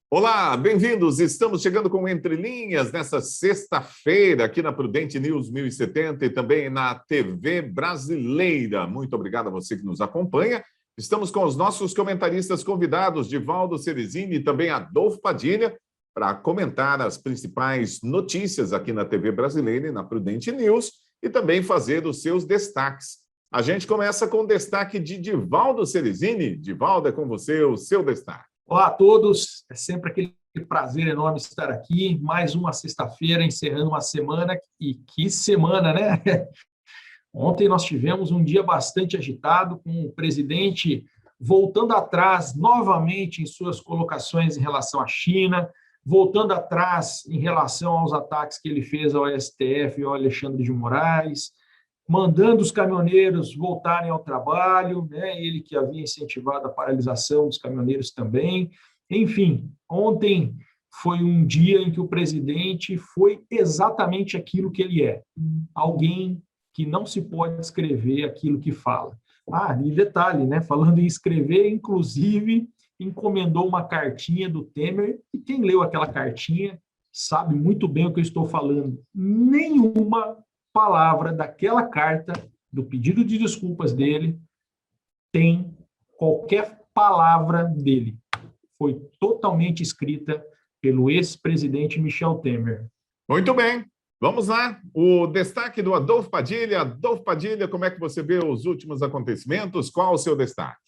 Olá, bem-vindos. Estamos chegando com Entre Linhas nessa sexta-feira aqui na Prudente News 1070 e também na TV Brasileira. Muito obrigado a você que nos acompanha. Estamos com os nossos comentaristas convidados, Divaldo Ceresini e também Adolfo Padilha, para comentar as principais notícias aqui na TV Brasileira e na Prudente News e também fazer os seus destaques. A gente começa com o destaque de Divaldo Ceresini. Divaldo, é com você o seu destaque. Olá a todos, é sempre aquele prazer enorme estar aqui, mais uma sexta-feira, encerrando uma semana, e que semana, né? Ontem nós tivemos um dia bastante agitado, com o presidente voltando atrás novamente em suas colocações em relação à China, voltando atrás em relação aos ataques que ele fez ao STF e ao Alexandre de Moraes, mandando os caminhoneiros voltarem ao trabalho, né? Ele que havia incentivado a paralisação dos caminhoneiros também. Enfim, ontem foi um dia em que o presidente foi exatamente aquilo que ele é, alguém que não se pode escrever aquilo que fala. E detalhe, né? Falando em escrever, inclusive, encomendou uma cartinha do Temer, e quem leu aquela cartinha sabe muito bem o que eu estou falando. Nenhuma palavra daquela carta, do pedido de desculpas dele, tem qualquer palavra dele. Foi totalmente escrita pelo ex-presidente Michel Temer. Muito bem, vamos lá. O destaque do Adolfo Padilha. Adolfo Padilha, como é que você vê os últimos acontecimentos? Qual o seu destaque?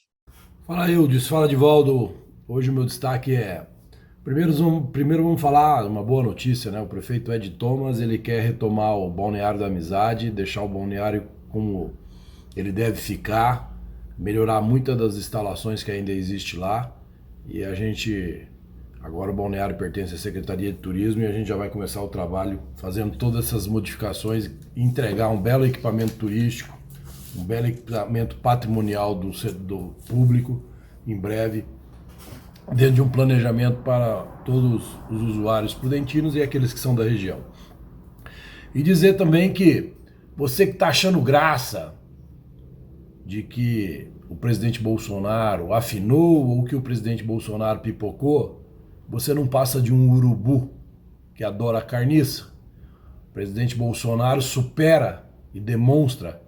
Fala, Eudes. Fala, Divaldo. Hoje o meu destaque é... Primeiro vamos falar uma boa notícia, né? O prefeito Ed Thomas, ele quer retomar o Balneário da Amizade, deixar o balneário como ele deve ficar, melhorar muitas das instalações que ainda existem lá. E agora o balneário pertence à Secretaria de Turismo e a gente já vai começar o trabalho fazendo todas essas modificações e entregar um belo equipamento turístico, um belo equipamento patrimonial do público em breve, dentro de um planejamento para todos os usuários prudentinos e aqueles que são da região. E dizer também que você que está achando graça de que o presidente Bolsonaro afinou ou que o presidente Bolsonaro pipocou, você não passa de um urubu que adora carniça. O presidente Bolsonaro supera e demonstra,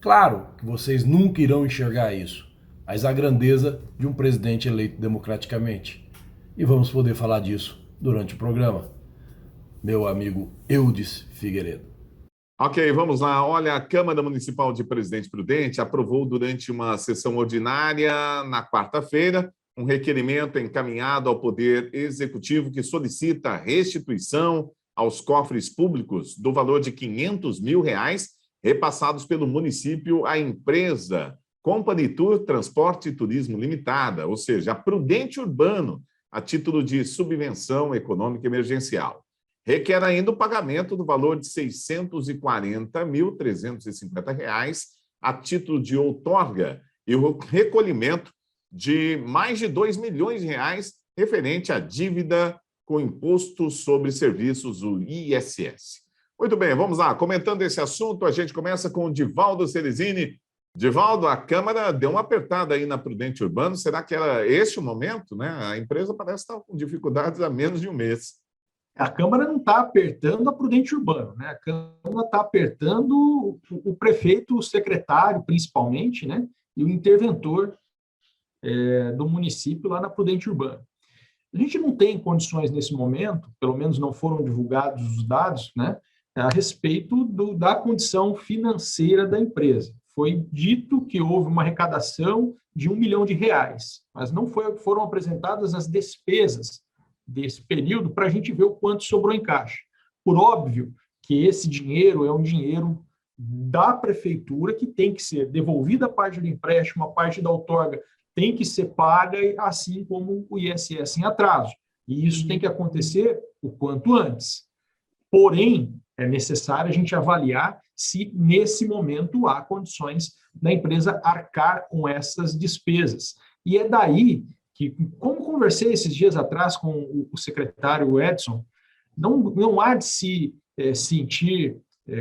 claro que vocês nunca irão enxergar isso, mas a grandeza de um presidente eleito democraticamente. E vamos poder falar disso durante o programa. Meu amigo Eudes Figueiredo. Ok, vamos lá. Olha, a Câmara Municipal de Presidente Prudente aprovou durante uma sessão ordinária, na quarta-feira, um requerimento encaminhado ao Poder Executivo que solicita a restituição aos cofres públicos do valor de R$500 mil repassados pelo município à empresa Company Tour Transporte e Turismo Limitada, ou seja, a Prudente Urbano, a título de subvenção econômica emergencial. Requer ainda o pagamento do valor de R$640.350 a título de outorga e o recolhimento de mais de R$2 milhões referente à dívida com imposto sobre serviços, o ISS. Muito bem, vamos lá. Comentando esse assunto, a gente começa com o Divaldo Ceresini. Divaldo, a Câmara deu uma apertada aí na Prudente Urbano. Será que era este o momento, né? A empresa parece estar com dificuldades há menos de um mês. A Câmara não está apertando a Prudente Urbano, né? A Câmara está apertando o prefeito, o secretário, principalmente, né? E o interventor do município lá na Prudente Urbano. A gente não tem condições nesse momento, pelo menos não foram divulgados os dados, né? A respeito da condição financeira da empresa. Foi dito que houve uma arrecadação de R$1 milhão, mas não foram apresentadas as despesas desse período para a gente ver o quanto sobrou em caixa. Por óbvio que esse dinheiro é um dinheiro da prefeitura que tem que ser devolvida a parte do empréstimo, a parte da outorga tem que ser paga, assim como o ISS em atraso. E isso tem que acontecer o quanto antes. Porém, é necessário a gente avaliar se, nesse momento, há condições da empresa arcar com essas despesas. E é daí que, como conversei esses dias atrás com o secretário Edson, não há de se sentir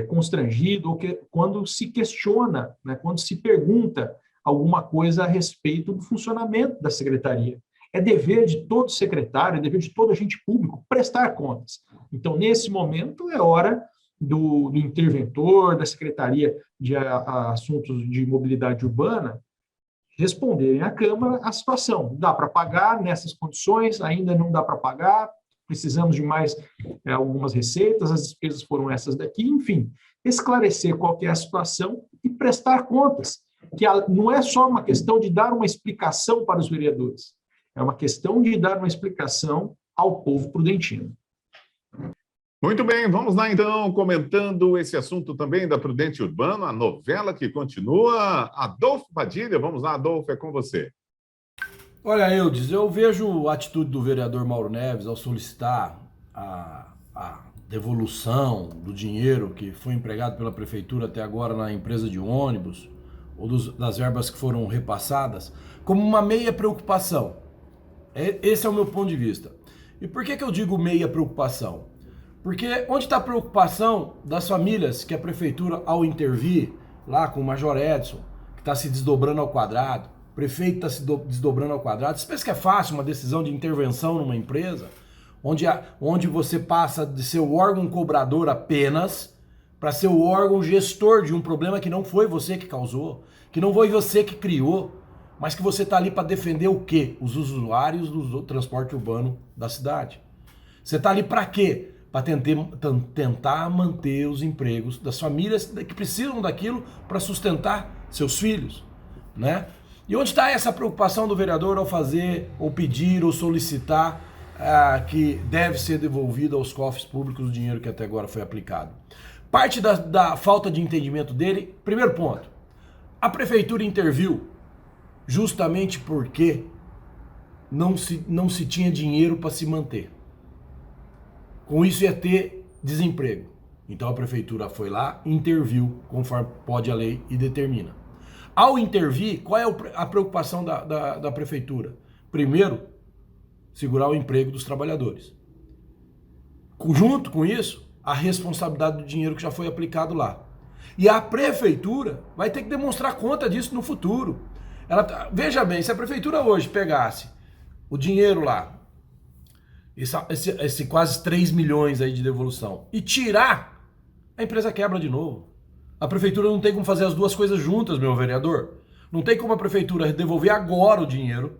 constrangido, ou quando se questiona, né, quando se pergunta alguma coisa a respeito do funcionamento da secretaria. É dever de todo secretário, é dever de todo agente público prestar contas. Então, nesse momento, é hora do interventor, da Secretaria de Assuntos de Mobilidade Urbana, responderem à Câmara a situação. Dá para pagar nessas condições? Ainda não dá para pagar? Precisamos de mais algumas receitas, as despesas foram essas daqui, enfim, esclarecer qual que é a situação e prestar contas, que não é só uma questão de dar uma explicação para os vereadores, é uma questão de dar uma explicação ao povo prudentino. Muito bem, vamos lá então, comentando esse assunto também da Prudente Urbano, a novela que continua. Adolfo Padilha, vamos lá, Adolfo, é com você. Olha, Eudes, eu vejo a atitude do vereador Mauro Neves ao solicitar a devolução do dinheiro que foi empregado pela prefeitura até agora na empresa de ônibus, ou das verbas que foram repassadas, como uma meia preocupação. Esse é o meu ponto de vista. E por que eu digo meia preocupação? Porque onde está a preocupação das famílias que a prefeitura, ao intervir lá com o Major Edson, que está se desdobrando ao quadrado, o prefeito está se desdobrando ao quadrado, você pensa que é fácil uma decisão de intervenção numa empresa, onde você passa de ser o órgão cobrador apenas para ser o órgão gestor de um problema que não foi você que causou, que não foi você que criou, mas que você está ali para defender o quê? Os usuários do transporte urbano da cidade. Você está ali para quê? Para tentar manter os empregos das famílias que precisam daquilo para sustentar seus filhos, né? E onde está essa preocupação do vereador ao fazer, ou pedir, ou solicitar que deve ser devolvido aos cofres públicos o dinheiro que até agora foi aplicado? Parte da falta de entendimento dele, primeiro ponto, a prefeitura interviu justamente porque não se tinha dinheiro para se manter. Com isso ia ter desemprego. Então a prefeitura foi lá, interviu, conforme pode a lei e determina. Ao intervir, qual é a preocupação da prefeitura? Primeiro, segurar o emprego dos trabalhadores. Junto com isso, a responsabilidade do dinheiro que já foi aplicado lá. E a prefeitura vai ter que demonstrar conta disso no futuro. Veja bem, se a prefeitura hoje pegasse o dinheiro lá, esse quase 3 milhões aí de devolução, e tirar, a empresa quebra de novo. A prefeitura não tem como fazer as duas coisas juntas, meu vereador. Não tem como a prefeitura devolver agora o dinheiro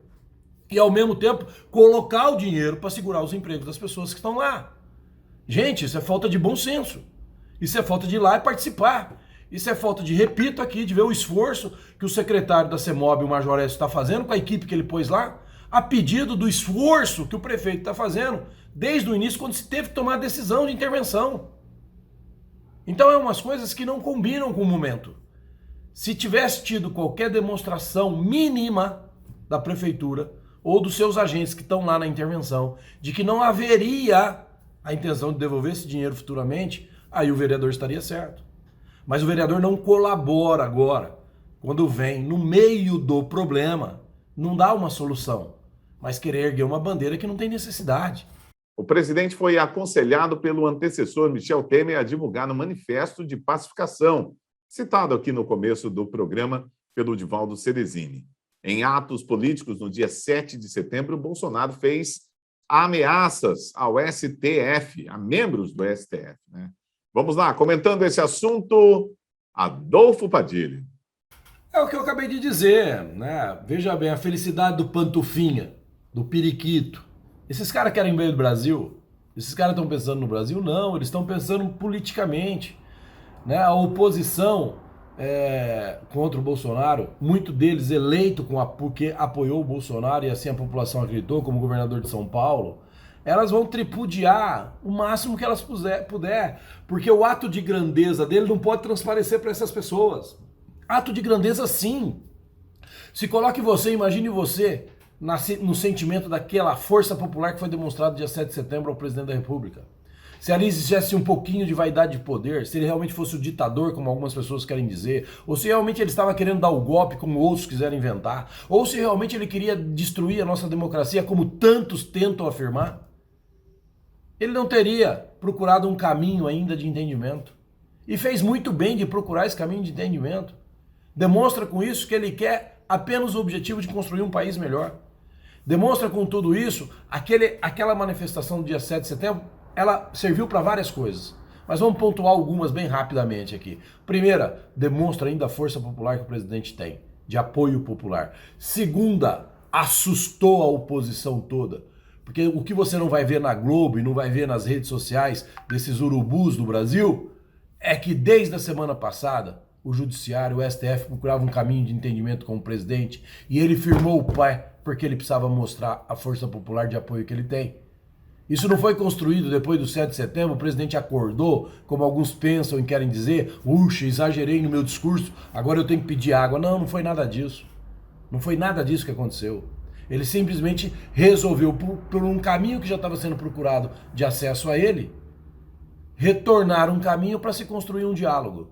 e, ao mesmo tempo, colocar o dinheiro para segurar os empregos das pessoas que estão lá. Gente, isso é falta de bom senso. Isso é falta de ir lá e participar. Isso é falta de, repito aqui, de ver o esforço que o secretário da CEMOB, o Major Edson, está fazendo com a equipe que ele pôs lá, a pedido do esforço que o prefeito está fazendo desde o início, quando se teve que tomar a decisão de intervenção. Então é umas coisas que não combinam com o momento. Se tivesse tido qualquer demonstração mínima da prefeitura ou dos seus agentes que estão lá na intervenção de que não haveria a intenção de devolver esse dinheiro futuramente, aí o vereador estaria certo. Mas o vereador não colabora agora, quando vem no meio do problema, não dá uma solução, mas querer erguer uma bandeira que não tem necessidade. O presidente foi aconselhado pelo antecessor Michel Temer a divulgar no manifesto de pacificação, citado aqui no começo do programa pelo Divaldo Ceresini. Em atos políticos, no dia 7 de setembro, Bolsonaro fez ameaças ao STF, a membros do STF, né? Vamos lá, comentando esse assunto, Adolfo Padilha. É o que eu acabei de dizer, né? Veja bem, a felicidade do Pantufinha, do Periquito. Esses caras querem bem do Brasil? Esses caras estão pensando no Brasil? Não, eles estão pensando politicamente, né? A oposição contra o Bolsonaro, muito deles eleito porque apoiou o Bolsonaro e assim a população acreditou, como governador de São Paulo, elas vão tripudiar o máximo que elas puder, porque o ato de grandeza dele não pode transparecer para essas pessoas. Ato de grandeza, sim. Se coloque você, imagine você no sentimento daquela força popular que foi demonstrada dia 7 de setembro ao presidente da República. Se ali existisse um pouquinho de vaidade de poder, se ele realmente fosse o ditador, como algumas pessoas querem dizer, ou se realmente ele estava querendo dar o golpe, como outros quiserem inventar, ou se realmente ele queria destruir a nossa democracia, como tantos tentam afirmar, ele não teria procurado um caminho ainda de entendimento. E fez muito bem de procurar esse caminho de entendimento. Demonstra com isso que ele quer apenas o objetivo de construir um país melhor. Demonstra com tudo isso, aquela manifestação do dia 7 de setembro, ela serviu para várias coisas. Mas vamos pontuar algumas bem rapidamente aqui. Primeira, demonstra ainda a força popular que o presidente tem, de apoio popular. Segunda, assustou a oposição toda. Porque o que você não vai ver na Globo e não vai ver nas redes sociais desses urubus do Brasil é que desde a semana passada o Judiciário, o STF procurava um caminho de entendimento com o presidente e ele firmou o pé porque ele precisava mostrar a força popular de apoio que ele tem. Isso não foi construído depois do 7 de setembro, o presidente acordou, como alguns pensam e querem dizer, exagerei no meu discurso, agora eu tenho que pedir água. Não, não foi nada disso. Não foi nada disso que aconteceu. Ele simplesmente resolveu, por um caminho que já estava sendo procurado de acesso a ele, retornar um caminho para se construir um diálogo.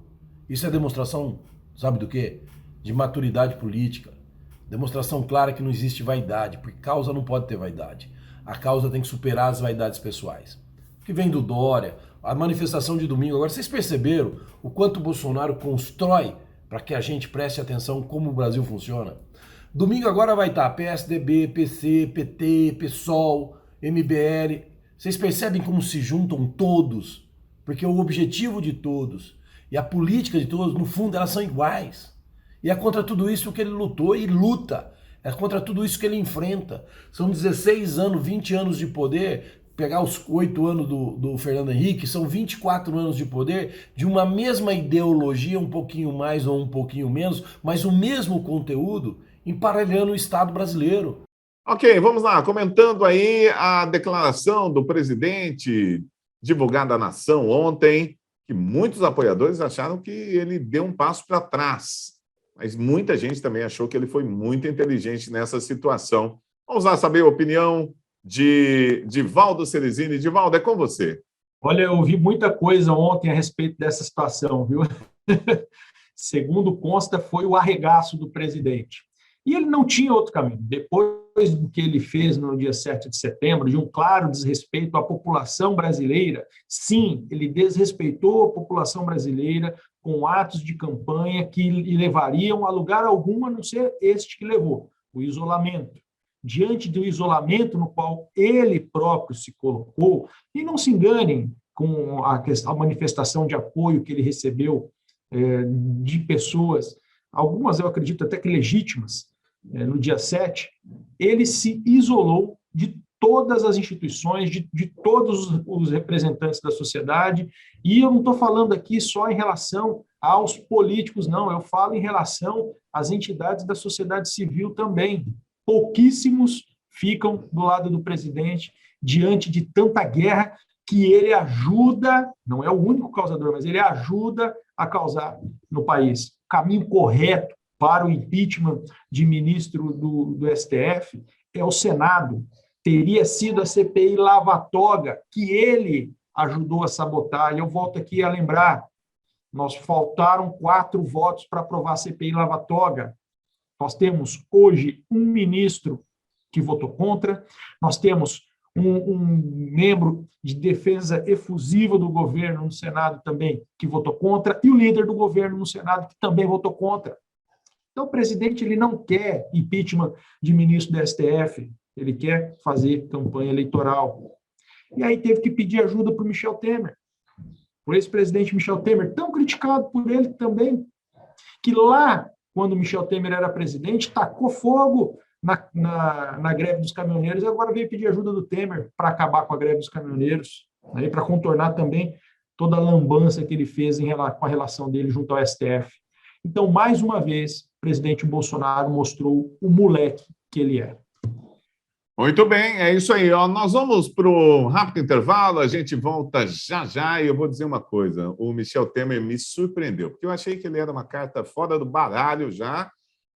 Isso é demonstração, sabe do quê? De maturidade política. Demonstração clara que não existe vaidade, porque causa não pode ter vaidade. A causa tem que superar as vaidades pessoais. O que vem do Dória, a manifestação de domingo. Agora, vocês perceberam o quanto o Bolsonaro constrói para que a gente preste atenção como o Brasil funciona? Domingo agora vai estar PSDB, PC, PT, PSOL, MBL. Vocês percebem como se juntam todos? Porque o objetivo de todos e a política de todos, no fundo, elas são iguais. E é contra tudo isso que ele lutou e luta. É contra tudo isso que ele enfrenta. São 16 anos, 20 anos de poder. Pegar os 8 anos do Fernando Henrique, são 24 anos de poder de uma mesma ideologia, um pouquinho mais ou um pouquinho menos, mas o mesmo conteúdo, emparelhando o Estado brasileiro. Ok, vamos lá. Comentando aí a declaração do presidente divulgada à nação ontem, que muitos apoiadores acharam que ele deu um passo para trás. Mas muita gente também achou que ele foi muito inteligente nessa situação. Vamos lá saber a opinião de Divaldo Ceresini. Divaldo, é com você. Olha, eu ouvi muita coisa ontem a respeito dessa situação, viu? Segundo consta, foi o arregaço do presidente. E ele não tinha outro caminho. Depois do que ele fez no dia 7 de setembro, de um claro desrespeito à população brasileira, sim, ele desrespeitou a população brasileira com atos de campanha que levariam a lugar algum, a não ser este que levou, o isolamento. Diante do isolamento no qual ele próprio se colocou, e não se enganem com a manifestação de apoio que ele recebeu de pessoas, algumas eu acredito até que legítimas, no dia 7, ele se isolou de todas as instituições, de todos os representantes da sociedade, e eu não estou falando aqui só em relação aos políticos, não, eu falo em relação às entidades da sociedade civil também. Pouquíssimos ficam do lado do presidente diante de tanta guerra que ele ajuda, não é o único causador, mas ele ajuda a causar no país. O caminho correto para o impeachment de ministro do STF é o Senado. Teria sido a CPI lava-toga que ele ajudou a sabotar. E eu volto aqui a lembrar, nós faltaram 4 votos para aprovar a CPI lava-toga. Nós temos hoje um ministro que votou contra, nós temos um membro de defesa efusiva do governo no Senado também que votou contra, e o líder do governo no Senado que também votou contra. Então, o presidente ele não quer impeachment de ministro do STF, ele quer fazer campanha eleitoral. E aí teve que pedir ajuda para o Michel Temer, por ex-presidente Michel Temer, tão criticado por ele também, que lá, quando o Michel Temer era presidente, tacou fogo na greve dos caminhoneiros, e agora veio pedir ajuda do Temer para acabar com a greve dos caminhoneiros, né, para contornar também toda a lambança que ele fez com a relação dele junto ao STF. Então, mais uma vez, o presidente Bolsonaro mostrou o moleque que ele é. Muito bem, é isso aí. Ó. Nós vamos para o rápido intervalo, a gente volta já, e eu vou dizer uma coisa, o Michel Temer me surpreendeu, porque eu achei que ele era uma carta fora do baralho já,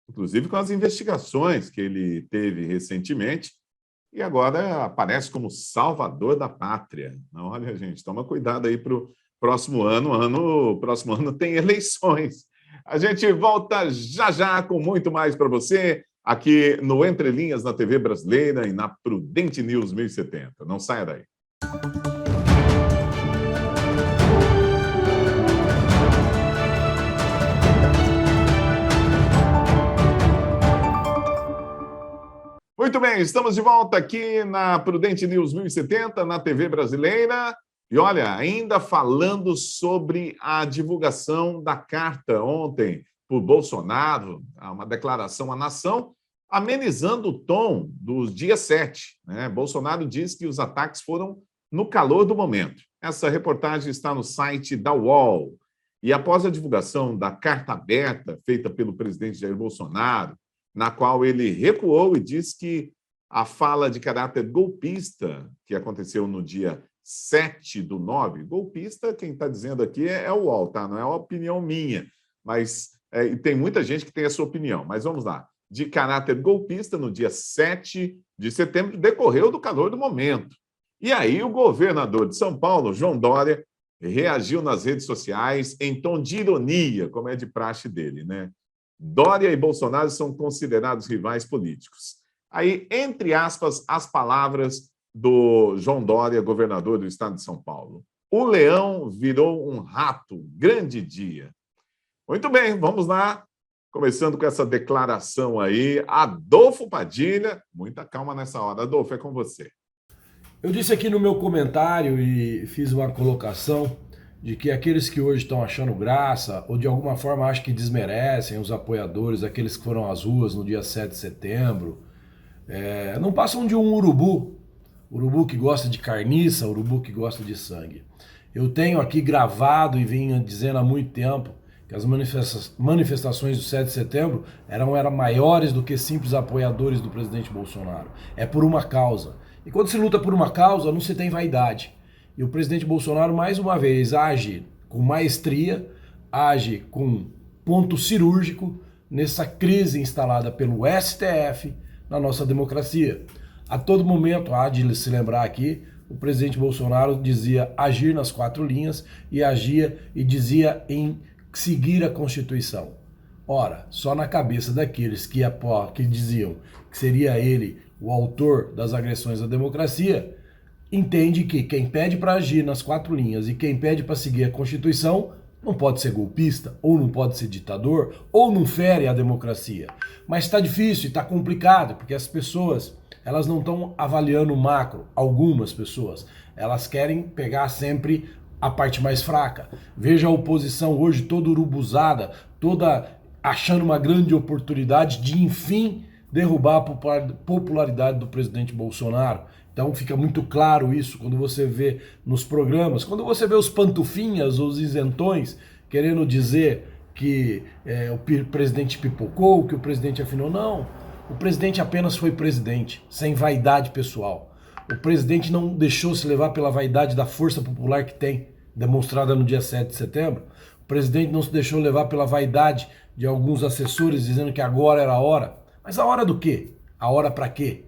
inclusive com as investigações que ele teve recentemente, e agora aparece como salvador da pátria. Olha, gente, toma cuidado aí para o próximo ano. O próximo ano tem eleições. A gente volta já com muito mais para você, aqui no Entre Linhas, na TV Brasileira e na Prudente News 1070. Não saia daí. bem, estamos de volta aqui na Prudente News 1070, na TV brasileira. E olha, ainda falando sobre a divulgação da carta ontem por Bolsonaro, uma declaração à nação, amenizando o tom do dia 7. Né? Bolsonaro diz que os ataques foram no calor do momento. Essa reportagem está no site da UOL. E após a divulgação da carta aberta feita pelo presidente Jair Bolsonaro, na qual ele recuou e disse que a fala de caráter golpista, que aconteceu no dia 7/9, golpista, quem está dizendo aqui é o UOL, tá? Não é uma opinião minha, mas e tem muita gente que tem essa opinião. Mas vamos lá. De caráter golpista, no dia 7 de setembro, decorreu do calor do momento. E aí o governador de São Paulo, João Dória, reagiu nas redes sociais em tom de ironia, como é de praxe dele, né? Dória e Bolsonaro são considerados rivais políticos. Aí, entre aspas, as palavras do João Dória, governador do estado de São Paulo. O leão virou um rato, grande dia. Muito bem, vamos lá. Começando com essa declaração aí, Adolfo Padilha. Muita calma nessa hora. Adolfo, é com você. Eu disse aqui no meu comentário e fiz uma colocação de que aqueles que hoje estão achando graça ou de alguma forma acham que desmerecem os apoiadores, aqueles que foram às ruas no dia 7 de setembro, não passam de um urubu que gosta de carniça, urubu que gosta de sangue. Eu tenho aqui gravado e venho dizendo há muito tempo que as manifestações do 7 de setembro eram maiores do que simples apoiadores do presidente Bolsonaro. É por uma causa. E quando se luta por uma causa, não se tem vaidade. E o presidente Bolsonaro, mais uma vez, age com maestria, age com ponto cirúrgico nessa crise instalada pelo STF na nossa democracia. A todo momento, há de se lembrar aqui, o presidente Bolsonaro dizia agir nas 4 linhas e agia e dizia em seguir a Constituição. Ora, só na cabeça daqueles que diziam que seria ele o autor das agressões à democracia, entende que quem pede para agir nas 4 linhas e quem pede para seguir a Constituição não pode ser golpista, ou não pode ser ditador, ou não fere a democracia. Mas está difícil e está complicado, porque as pessoas elas não estão avaliando o macro, algumas pessoas. Elas querem pegar sempre a parte mais fraca. Veja a oposição hoje toda urubuzada, toda achando uma grande oportunidade de, enfim, derrubar a popularidade do presidente Bolsonaro. Então fica muito claro isso quando você vê nos programas, quando você vê os pantufinhas ou os isentões querendo dizer que o presidente pipocou, que o presidente afinou. Não, o presidente apenas foi presidente, sem vaidade pessoal. O presidente não deixou se levar pela vaidade da força popular que tem, demonstrada no dia 7 de setembro. O presidente não se deixou levar pela vaidade de alguns assessores dizendo que agora era a hora. Mas a hora do quê? A hora para quê?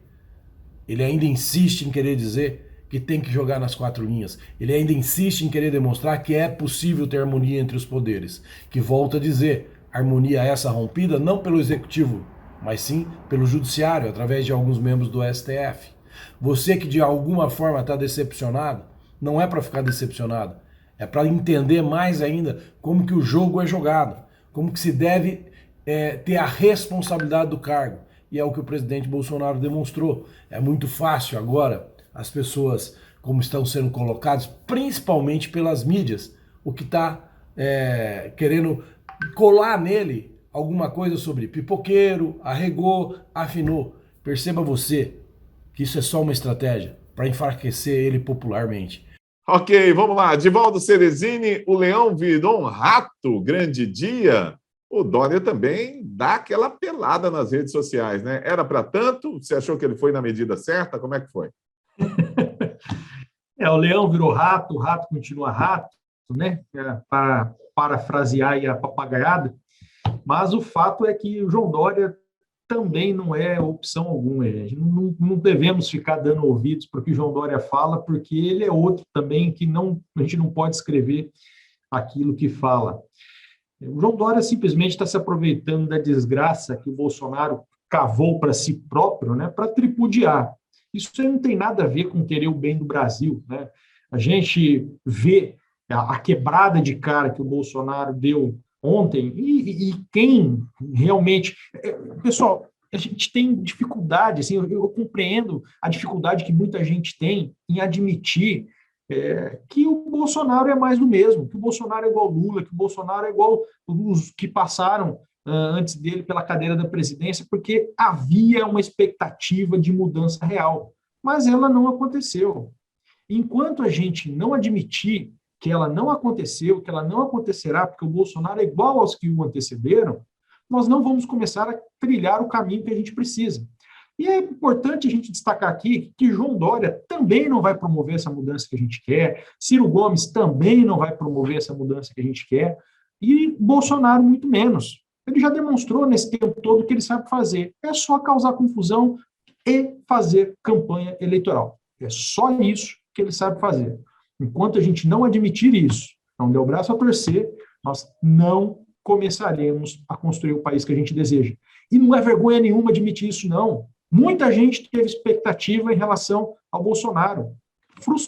Ele ainda insiste em querer dizer que tem que jogar nas 4 linhas. Ele ainda insiste em querer demonstrar que é possível ter harmonia entre os poderes. Que volta a dizer, harmonia essa rompida não pelo executivo, mas sim pelo judiciário, através de alguns membros do STF. Você que de alguma forma está decepcionado, não é para ficar decepcionado, é para entender mais ainda como que o jogo é jogado, como que se deve ter a responsabilidade do cargo. E é o que o presidente Bolsonaro demonstrou. É muito fácil agora as pessoas, como estão sendo colocadas, principalmente pelas mídias, o que está querendo colar nele alguma coisa sobre pipoqueiro, arregou, afinou. Perceba você que isso é só uma estratégia para enfraquecer ele popularmente. Ok, vamos lá. Divaldo Cerezini, o leão virou um rato, grande dia. O Dória também dá aquela pelada nas redes sociais, né? Era para tanto? Você achou que ele foi na medida certa? Como é que foi? O leão virou rato, o rato continua rato, né? Para parafrasear aí a papagaiada. Mas o fato é que o João Dória também não é opção alguma. Não devemos ficar dando ouvidos para o que o João Dória fala, porque ele é outro também que a gente não pode escrever aquilo que fala. O João Dória simplesmente está se aproveitando da desgraça que o Bolsonaro cavou para si próprio, né, para tripudiar. Isso não tem nada a ver com querer o bem do Brasil, né? A gente vê a quebrada de cara que o Bolsonaro deu ontem e quem realmente... Pessoal, a gente tem dificuldade, assim, eu compreendo a dificuldade que muita gente tem em admitir que o Bolsonaro é mais do mesmo, que o Bolsonaro é igual ao Lula, que o Bolsonaro é igual os que passaram antes dele pela cadeira da presidência, porque havia uma expectativa de mudança real, mas ela não aconteceu. Enquanto a gente não admitir que ela não aconteceu, que ela não acontecerá, porque o Bolsonaro é igual aos que o antecederam, nós não vamos começar a trilhar o caminho que a gente precisa. E é importante a gente destacar aqui que João Dória também não vai promover essa mudança que a gente quer, Ciro Gomes também não vai promover essa mudança que a gente quer, e Bolsonaro muito menos. Ele já demonstrou nesse tempo todo que ele sabe fazer. É só causar confusão e fazer campanha eleitoral. É só isso que ele sabe fazer. Enquanto a gente não admitir isso, não der o braço a torcer, nós não começaremos a construir o país que a gente deseja. E não é vergonha nenhuma admitir isso, não. Muita gente teve expectativa em relação ao Bolsonaro.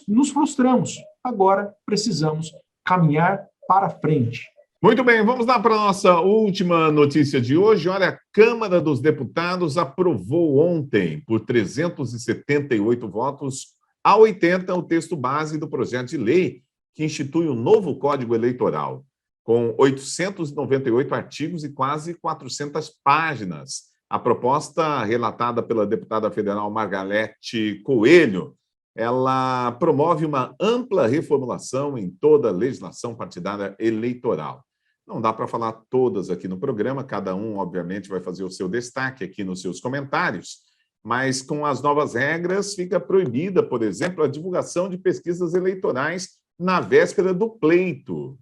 Nos frustramos. Agora precisamos caminhar para frente. Muito bem, vamos lá para a nossa última notícia de hoje. Olha, a Câmara dos Deputados aprovou ontem, por 378 votos a 80, o texto base do projeto de lei que institui o novo Código Eleitoral, com 898 artigos e quase 400 páginas. A proposta, relatada pela deputada federal Margarete Coelho, ela promove uma ampla reformulação em toda a legislação partidária eleitoral. Não dá para falar todas aqui no programa, cada um, obviamente, vai fazer o seu destaque aqui nos seus comentários, mas com as novas regras fica proibida, por exemplo, a divulgação de pesquisas eleitorais na véspera do pleito.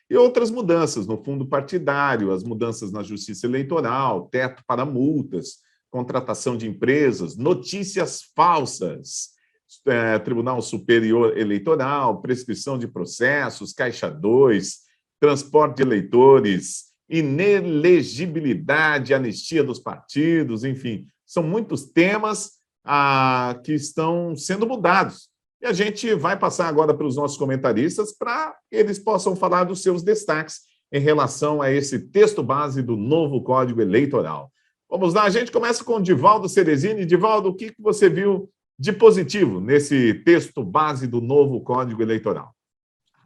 E outras mudanças no fundo partidário, as mudanças na justiça eleitoral, teto para multas, contratação de empresas, notícias falsas, Tribunal Superior Eleitoral, prescrição de processos, Caixa 2, transporte de eleitores, inelegibilidade, anistia dos partidos, enfim, são muitos temas que estão sendo mudados. E a gente vai passar agora para os nossos comentaristas para que eles possam falar dos seus destaques em relação a esse texto base do novo Código Eleitoral. Vamos lá, a gente começa com o Divaldo Cerezini. Divaldo, o que você viu de positivo nesse texto base do novo Código Eleitoral?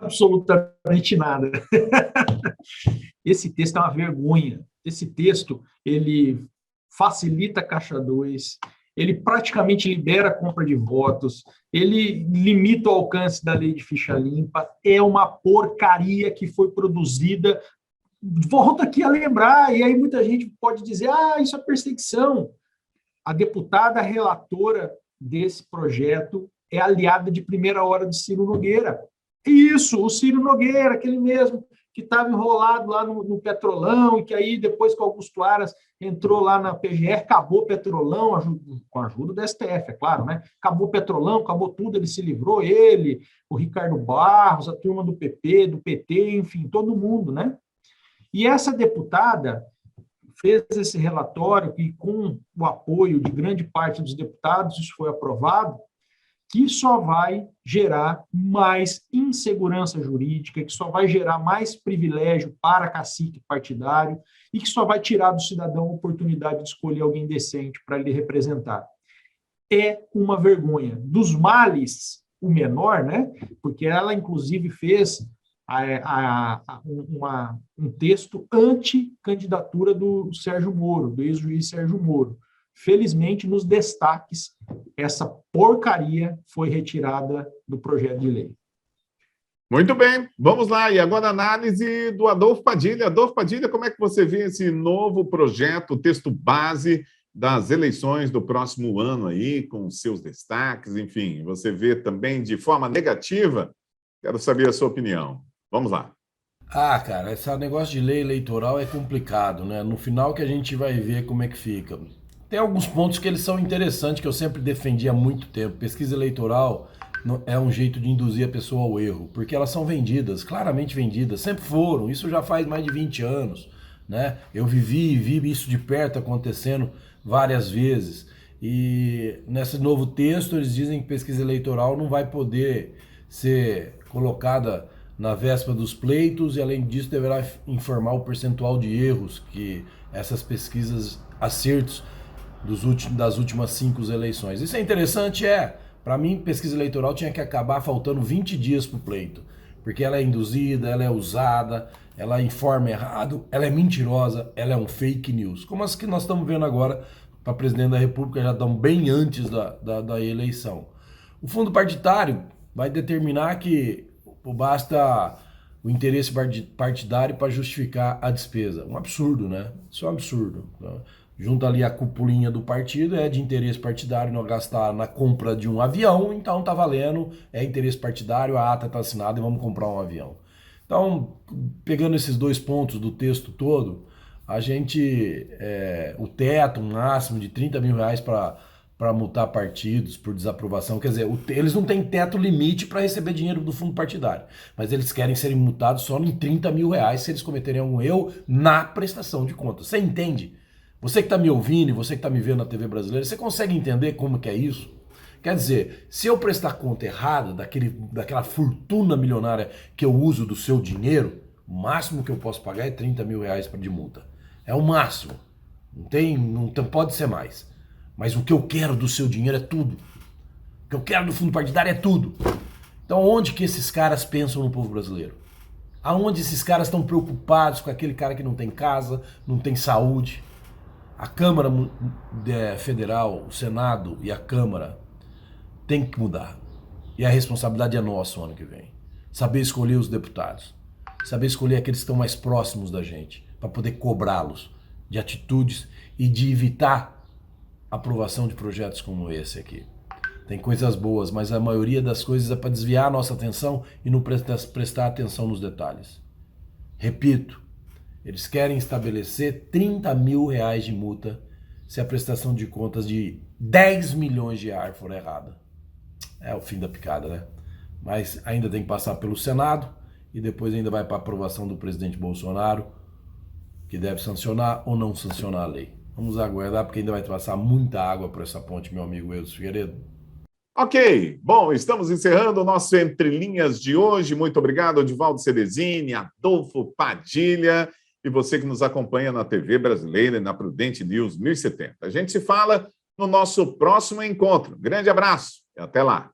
Absolutamente nada. Esse texto é uma vergonha. Esse texto, ele facilita a Caixa 2, ele praticamente libera a compra de votos, ele limita o alcance da lei de ficha limpa, é uma porcaria que foi produzida. Volto aqui a lembrar, e aí muita gente pode dizer, isso é perseguição. A deputada relatora desse projeto é aliada de primeira hora de Ciro Nogueira. Isso, o Ciro Nogueira, aquele mesmo que estava enrolado lá no Petrolão, e que aí depois que o Augusto Aras entrou lá na PGR, acabou o Petrolão, com a ajuda do STF, é claro, né? Acabou o Petrolão, acabou tudo, ele se livrou, ele, o Ricardo Barros, a turma do PP, do PT, enfim, todo mundo, né? E essa deputada fez esse relatório e com o apoio de grande parte dos deputados, isso foi aprovado, que só vai gerar mais insegurança jurídica, que só vai gerar mais privilégio para cacique partidário e que só vai tirar do cidadão a oportunidade de escolher alguém decente para lhe representar. É uma vergonha. Dos males, o menor, né? Porque ela, inclusive, fez um texto anti-candidatura do Sérgio Moro, do ex-juiz Sérgio Moro. Felizmente, nos destaques, essa porcaria foi retirada do projeto de lei. Muito bem, vamos lá. E agora a análise do Adolfo Padilha. Adolfo Padilha, como é que você vê esse novo projeto, o texto base das eleições do próximo ano aí, com seus destaques, enfim, você vê também de forma negativa? Quero saber a sua opinião. Vamos lá. Cara, esse negócio de lei eleitoral é complicado, né? No final que a gente vai ver como é que fica. Tem alguns pontos que eles são interessantes, que eu sempre defendi há muito tempo. Pesquisa eleitoral é um jeito de induzir a pessoa ao erro, porque elas são vendidas, claramente vendidas, sempre foram, isso já faz mais de 20 anos, né? Eu vi isso de perto acontecendo várias vezes, e nesse novo texto eles dizem que pesquisa eleitoral não vai poder ser colocada na véspera dos pleitos e, além disso, deverá informar o percentual de erros que essas pesquisas, acertos das últimas 5 eleições. Isso é interessante? Para mim, pesquisa eleitoral tinha que acabar faltando 20 dias para o pleito, porque ela é induzida, ela é usada, ela informa errado, ela é mentirosa, ela é um fake news, como as que nós estamos vendo agora para presidente da República, já estão bem antes da eleição. O fundo partidário vai determinar que basta o interesse partidário para justificar a despesa. Um absurdo, né? Isso é um absurdo. Junta ali a cupulinha do partido, é de interesse partidário não gastar na compra de um avião, então tá valendo, é interesse partidário, a ata tá assinada e vamos comprar um avião. Então, pegando esses 2 pontos do texto todo, a gente, o teto, um máximo de R$30 mil para multar partidos por desaprovação. Quer dizer, eles não têm teto limite para receber dinheiro do fundo partidário, mas eles querem serem multados só em R$30 mil se eles cometerem algum erro na prestação de contas. Você entende? Você que está me ouvindo e você que está me vendo na TV brasileira, você consegue entender como que é isso? Quer dizer, se eu prestar conta errada daquela fortuna milionária que eu uso do seu dinheiro, o máximo que eu posso pagar é R$30 mil de multa. É o máximo. Não pode ser mais. Mas o que eu quero do seu dinheiro é tudo. O que eu quero do fundo partidário é tudo. Então onde que esses caras pensam no povo brasileiro? Aonde esses caras estão preocupados com aquele cara que não tem casa, não tem saúde? A Câmara Federal, o Senado e a Câmara tem que mudar. E a responsabilidade é nossa o ano que vem. Saber escolher os deputados. Saber escolher aqueles que estão mais próximos da gente, para poder cobrá-los de atitudes e de evitar a aprovação de projetos como esse aqui. Tem coisas boas, mas a maioria das coisas é para desviar a nossa atenção e não prestar atenção nos detalhes. Repito, eles querem estabelecer R$30 mil de multa se a prestação de contas de 10 milhões de reais for errada. É o fim da picada, né? Mas ainda tem que passar pelo Senado e depois ainda vai para a aprovação do presidente Bolsonaro, que deve sancionar ou não sancionar a lei. Vamos aguardar, porque ainda vai passar muita água por essa ponte, meu amigo Eudes Figueiredo. Ok, bom, estamos encerrando o nosso Entre Linhas de hoje. Muito obrigado, Edivaldo Cerezini, Adolfo Padilha e você que nos acompanha na TV Brasileira e na Prudente News 1070. A gente se fala no nosso próximo encontro. Grande abraço e até lá.